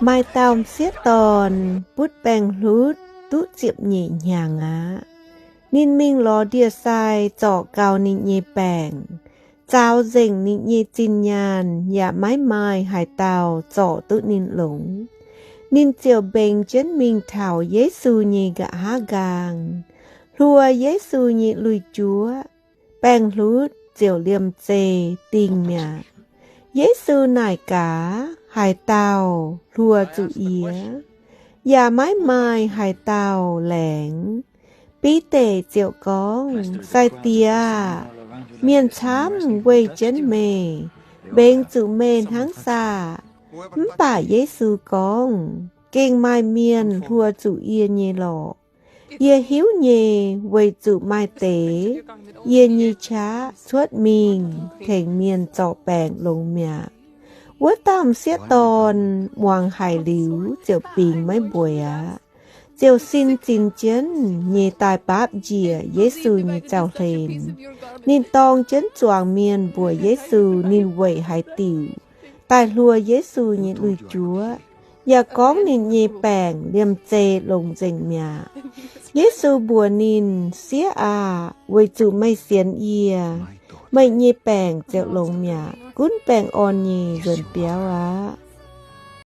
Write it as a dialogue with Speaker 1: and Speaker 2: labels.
Speaker 1: Mai tao xiết tòn, bút bèn lút, tút diệp nhẹ nhàng á. Ninh minh ló đìa sai, trọ cao ninh nhẹ bèn. Chào dình ninh nhẹ chinh nhàn, dạ mái mai hải tàu, trọ tự ninh lũng. Ninh chiều bèn chân minh thảo Giê-xu nhẹ gã há gàng. Lùa Giê-xu nhẹ lùi chúa, bèn lút, chiều liêm chê, tình mẹ. Giê-xu nải cá, hải tàu, lùa chủ ía. Dạ mái mai hải tàu lẻng. Bí tể chiều con, sai tìa. Miền chám quay chân mê. Bên chủ mê tháng xa. Bà Giê-xu con. Kinh mai miền lùa chủ ía nhê lọ. Yê hiếu nhê quay chủ mai tế. Yê nhê chá suốt mình. Thành miền trọ bèn lông mẹ. Vua tam xiết tòn, hoàng hải liu, chiều bình mấy buổi á. Chiều xin chín chân, nhê tài báp dìa, Giê-xu nhê chào lên. Nên tông chân choàng miền buổi Giê-xu nên quẩy hải tiểu. Tài lùa Giê-xu nhê lùi chúa. Nhà con nên nhê bèn, liêm chê lồng dành mẹ. Giê-xu bùa nên xía à, quay chủ mây xiên ia. Mày nhê bèn chẹo lồng mẹ. Cún bèn on nhê dần béo á.